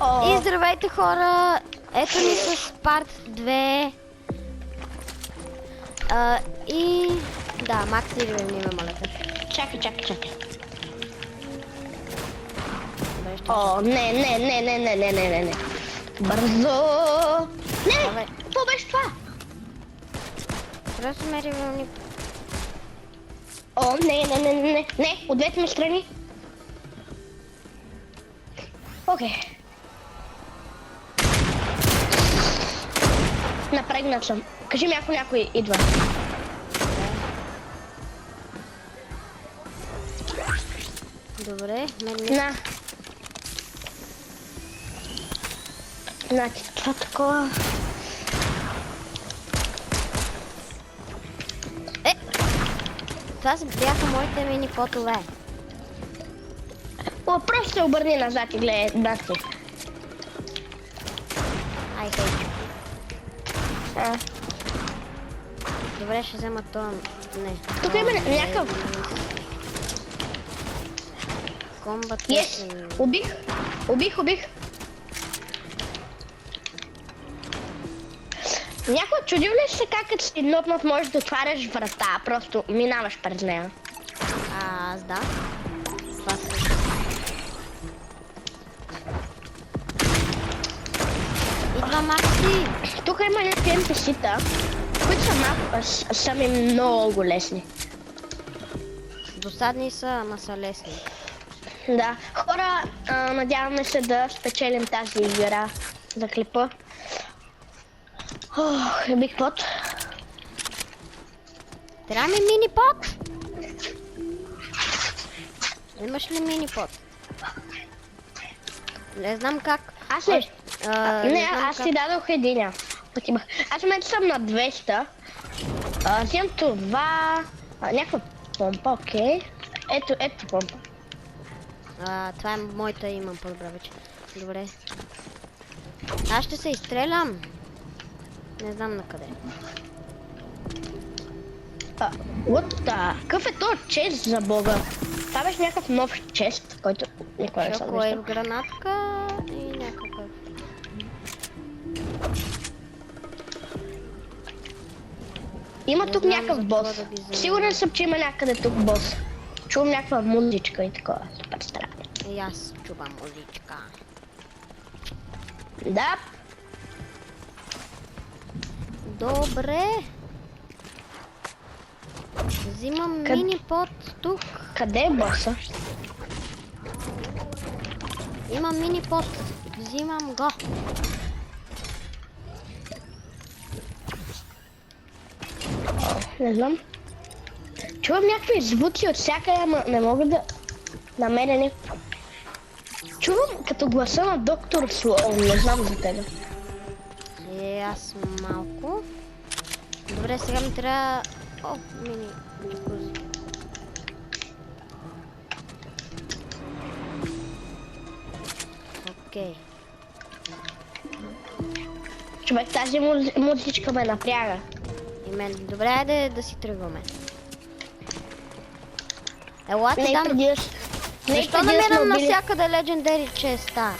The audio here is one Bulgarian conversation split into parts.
О, И здравейте хора! Ето ни с парт 2. И... Да, Макс или не ме моля те. чакай. Добре, ще О, не. Бързо! Не! Давай. Какво беше това? Просто ме ревелни. О, не, от двете ми страни. Окей. Напрегнат съм. Кажи ми, ако някой идва. Добре, мен не... На ти това такова. Това бяха моите мини потове. О, просто се обърни назад и гледай дати. Ай, хей. А, Добре, ще взема това. Не. тук има някакъв. Комбат. Yes, убих. Някой чудил ли се как като си нотнат можеш да отваряш врата, просто минаваш през нея? Аз да. Това също. Идва Макси! Тук има някакви NPC-та, които са ми много лесни. Досадни са, ама са лесни. Да, хора, надяваме се да спечелим тази игра за клипа. Ох, бих пот. Трябва ми мини пот? Имаш ли мини пот? Не знам как. Аз ли? Не, знам аз как. ти дадох единя. Аз в момента съм на 200. Взимам това... някаква помпа, окей. Ето помпа. Това е моята, имам по-добра вече. Добре. Аз ще се изстрелям. Не знам на къде. Какъв е този чест за бога? Това беше някакъв нов чест, който никога не съм Шоко е виждал. в гранатка и някакъв. Има Не тук знам някакъв за бос. какво да ги взема. Сигурен съм, че има някъде тук бос. Чувам някаква музичка и такова. Супер странно. И аз чувам музичка. Да. Добре. Взимам мини пот тук. Къде е боса? Имам мини пот. Взимам го. Не знам. Чувам някакви звуци от всякъде, ама не мога да намеря някакво. Чувам като гласа на доктор Слоун, не знам за тебе. И аз малко. Добре, сега ми трябва... О, мини джакузи. Окей. Човек, тази музичка ме напряга. И мен. Добре, айде да си тръгваме. Елате Не там. преди да... Защо намирам навсякъде Legendary Chest?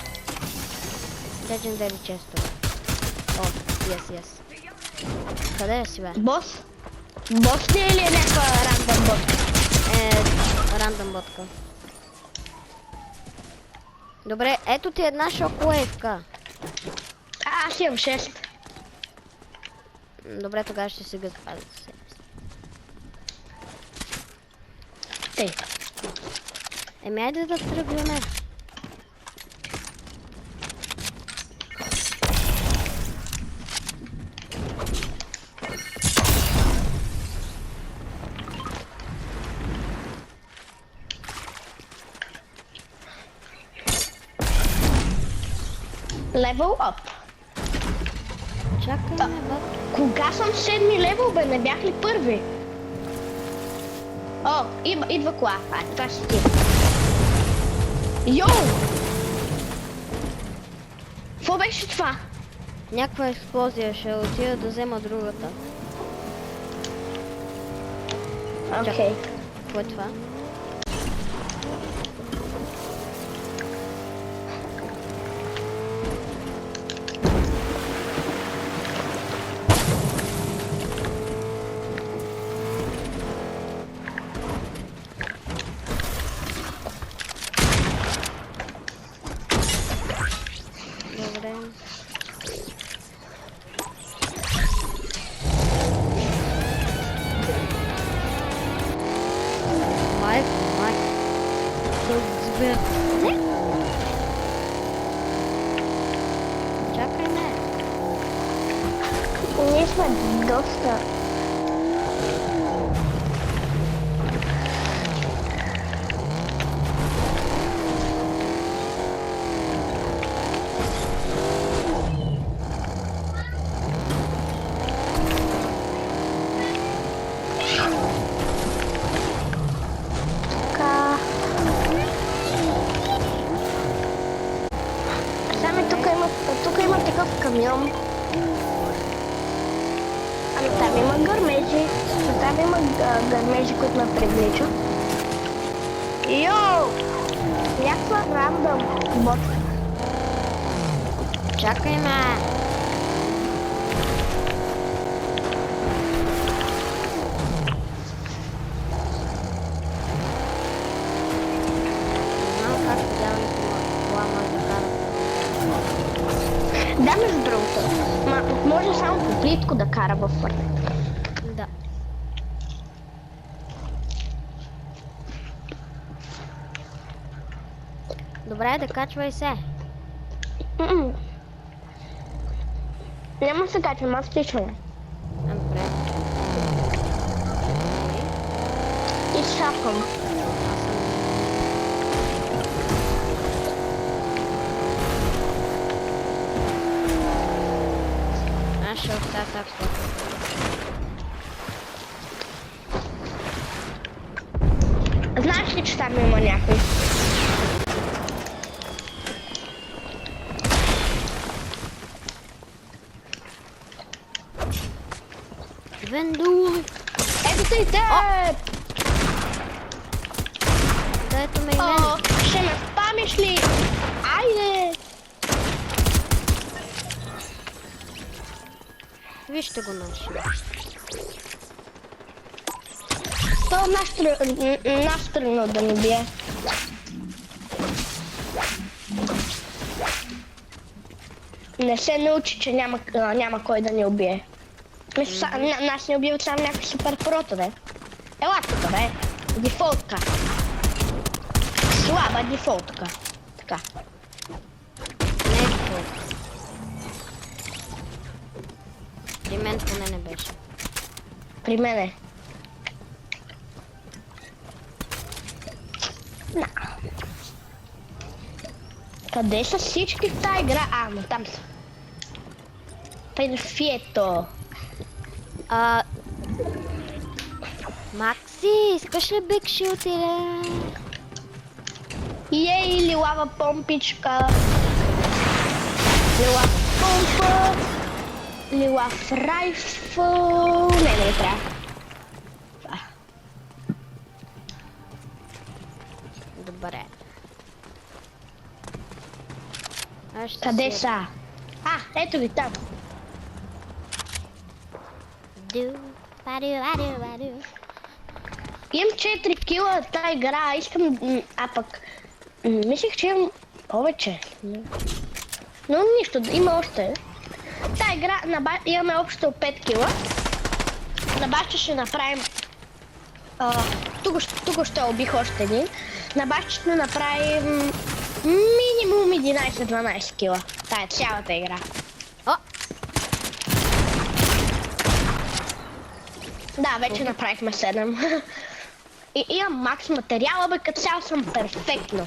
Legendary Chest. О, yes. Къде си бе? Бос? Бос ли е или е някаква рандъм ботка? Рандъм ботка. Добре, ето ти една шоклейвка. Аз имам 6. Добре, тогава ще се гъзва. Тей. Айде да тръгваме. Level up. Чакаме, бат. Кога съм 7 левел, бе? Не бях ли първи? О, идва кола. Това ще ти. Йоу! Какво беше това? Някаква експлозия, ще отида да взема другата. Окей. Какво е това? Майко, майко. Не? Чакай ме. Ние сме доста... Така... Сами тук има такъв камион. Ами там има гърмежи. Там има гърмежи, които ме привличат. Йоу! Някаква рандъм бот. Чакай ме. Не знам как подяването кола може да кара. Да, между другото. Може само по плитко да кара във Fortnite. Да. Добре, да качвай се. Няма да се качвам, аз тичвам. Добре. И шапвам. Аз ще оставя така. Знаеш ли, че там има някой? Вендул! Ето те! Да, ето ме и мен. О, ще ме спамиш ли? Айде! Вижте го нашия. То наш тръгнал да ни бие. Не се научи, че няма кой да ни убие. Мисля, нас ни убиват само някакви супер прото, бе. Ела тук, бе. Дефолтка. Слаба дефолтка. Така. Не е какво. При мен поне не беше. При мене. Къде са всички в тази игра? Но там са. Перфието. Макси, искаш ли Биг Шилд или... Ей, лилава помпичка. Лилав помпа. Лилав райфъл. Не трябва. Добре. Аз ще Къде си- са? Ето ги там. Ду, паду, аду, аду. Имам 4 кила в тази игра, искам... пък... Мислех, че имам повече. Но нищо, има още. Тази игра имаме общо 5 кила. На баща ще направим... Тук ще убих още един. На баща ще направим... Минимум 11-12 кила. Тая е цялата игра. О! Да, вече направихме 7. И имам макс материала, бе, като цяло съм перфектно.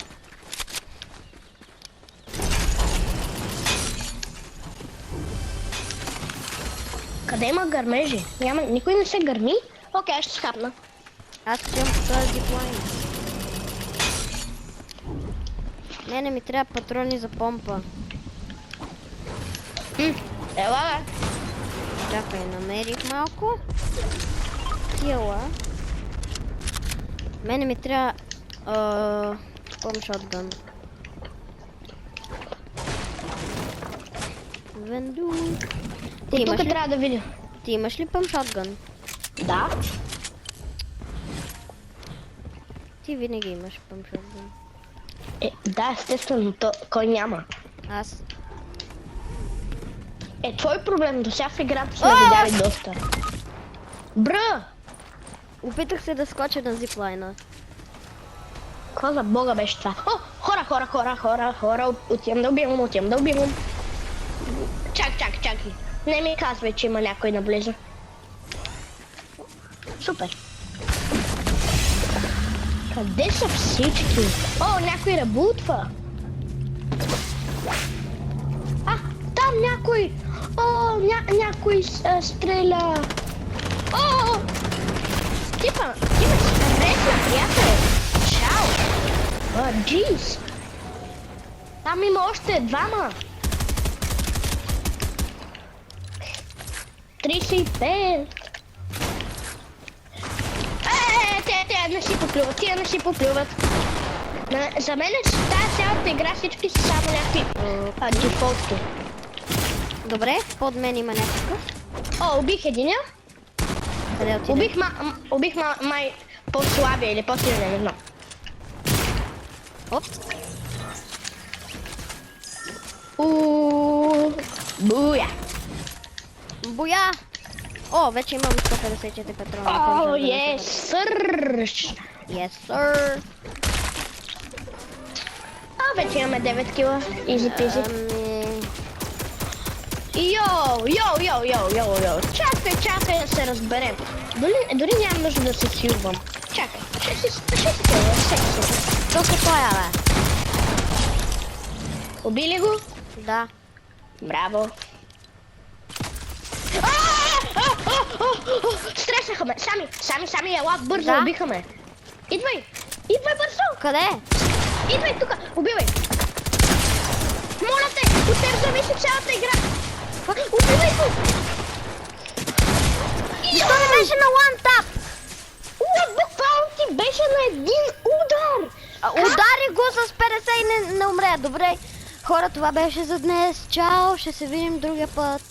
Къде има гърмежи? Никой не се гърми? Окей, аз ще схапна. Аз отивам по този диплайн. Не ми трябва патрони за помпа. Ела, бе. Чакай, намерих малко. Кила. Мене ми трябва... помп шотгън. Венду. И тук трябва да видя. Ти имаш ли пъмп шотгън? Да. Ти винаги имаш пъмп шотгън. Да, естествено, кой няма. Аз. Е, твой проблем, до сега в играта сме видяли доста. Бра! Опитах се да скоча на зиплайна. Какво за бога беше това? О, хора, отивам да убивам. Чакай. Не ми казвай, че има някой наблизо. Супер. Къде са всички? О, някой работва. А, там някой. О, някой стреля. О, ти ме срещна, приятеле. Чао. Джиз. Там има още двама. 35. Те не си поплюват. За мен тази цялата игра всички са само някакви дефолти. Добре, под мен има някакъв. О, убих единия. Къде отиде? Убих май по-слабия или по-силния, не знам. Оп. Буя. Боя! О, вече имам 154 патрона. О, които да yes, sir. Yes, sir. Вече имаме 9 кила. Easy peasy. Йоу. Чакай да се разберем. Дори нямам нужда да се силвам. Чакай, ще си силвам секси. Толкова той, бе. Убили го? Да. Браво. Стреснаха ме. Сами, ела, бързо, Да. убиха ме. Идвай бързо. Къде? Идвай тука, убивай. Моля те, от теб зависи цялата игра. Убивай го. Защо не беше на one tap? Буквално ти беше на един удар. Удари го с 50 и не умря. Добре. Хора, това беше за днес. Чао, ще се видим другия път.